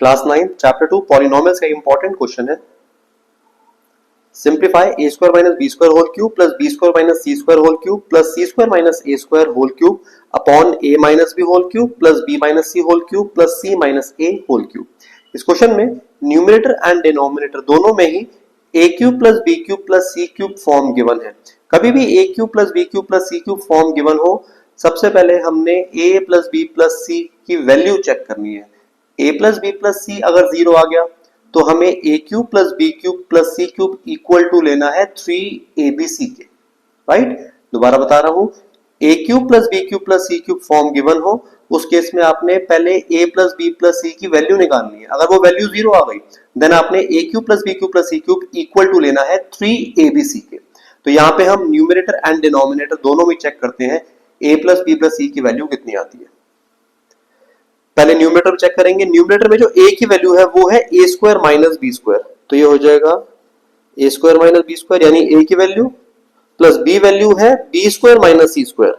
Class 9 chapter 2 polynomials का important question है। Simplify a square minus b square whole cube plus b square minus c square whole cube plus c square minus a square whole cube upon a minus b whole cube plus b minus c whole cube plus c minus a whole cube. इस question में numerator and denominator दोनों में ही a cube plus b cube plus c cube form given है। कभी भी a cube plus b cube plus c cube form given हो, सबसे पहले हमने a plus b plus c की वैल्यू चेक करनी है। a plus b plus c अगर 0 आ गया तो हमें a cube plus b cube plus c cube equal to लेना है 3abc के, राइट। दोबारा बता रहा हूं, a cube plus b cube plus c cube form given हो, उस केस में आपने पहले a plus b plus c की वैल्यू निकालनी है। अगर वो वैल्यू 0 आ गई देन आपने a cube plus b cube plus c cube equal to लेना है 3abc के। तो यहाँ पे हम न्यूमरेटर एंड डिनोमिनेटर दोनों में चेक करते हैं a plus b plus c की वैल्यू कितनी आती है। पहले न्यूमरेटर चेक करेंगे। न्यूमरेटर में जो a की वैल्यू है वो है a square minus b square, तो ये हो जाएगा a square minus b square, यानी a की वैल्यू प्लस b वैल्यू है b square minus c square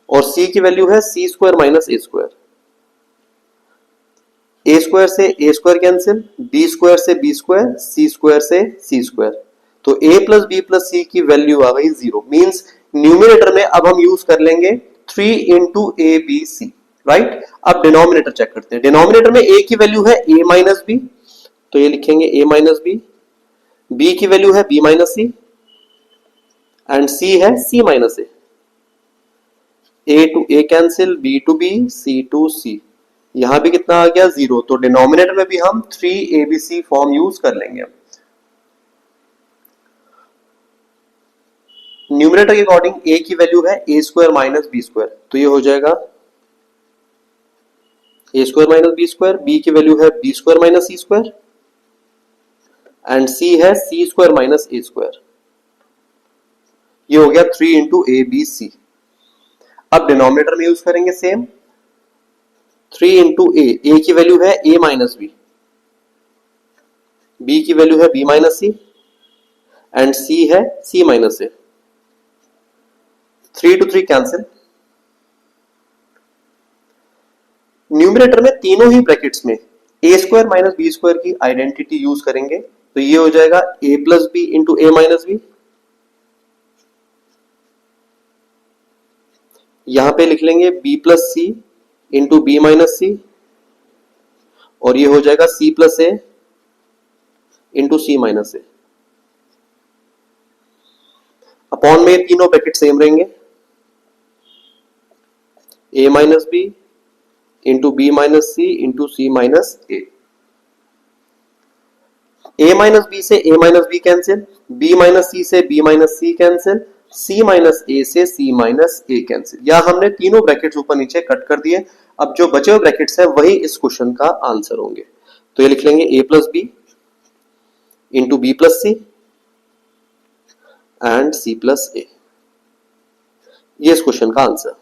और c की वैल्यू है c square minus a square. a square से a square cancel, b square से b स्क्वायर, c स्क्वायर से c square, तो a plus b plus c की value आ गई 0। Means numerator में अब हम यूज कर लेंगे 3 into A B C, right. अब डिनोमिनेटर चेक करते हैं। डिनोमिनेटर में a की वैल्यू है a माइनस बी, तो ये लिखेंगे a माइनस बी, b की वैल्यू है b minus C and c है c minus a to a cancel, b to b, c to c। यहां भी कितना आ गया 0, तो डिनोमिनेटर में भी हम 3abc फॉर्म यूज कर लेंगे। न्यूमरेटर के अकॉर्डिंग a की वैल्यू है a square minus b square, तो ये हो जाएगा a square minus b square, b की वैल्यू है b square minus c square and c है c square minus a square. ये हो गया 3 इंटू ए बी सी। अब डिनोमिनेटर में यूज करेंगे सेम 3 इंटू ए की वैल्यू है a माइनस b की वैल्यू है b minus C and c है c minus a। 3 to 3 cancel. Numerator में तीनों ही ब्रैकेट्स में a square minus B square की आइडेंटिटी यूज करेंगे, तो ये हो जाएगा a plus B into A minus B. यहां पे लिख लेंगे b plus C into B minus C और ये हो जाएगा c plus A into C minus A. Upon में तीनों ब्रैकेट सेम रहेंगे, a minus B into B minus C into C minus A minus B से a minus B cancel, b minus C से b minus C cancel, c minus a से c minus a cancel. या हमने तीनों brackets ऊपर नीचे cut कर दिए। अब जो बचे हुए ब्रैकेट्स हैं वही इस क्वेश्चन का आंसर होंगे, तो ये लिख लेंगे a plus B into B plus C and c plus a। ये इस क्वेश्चन का आंसर।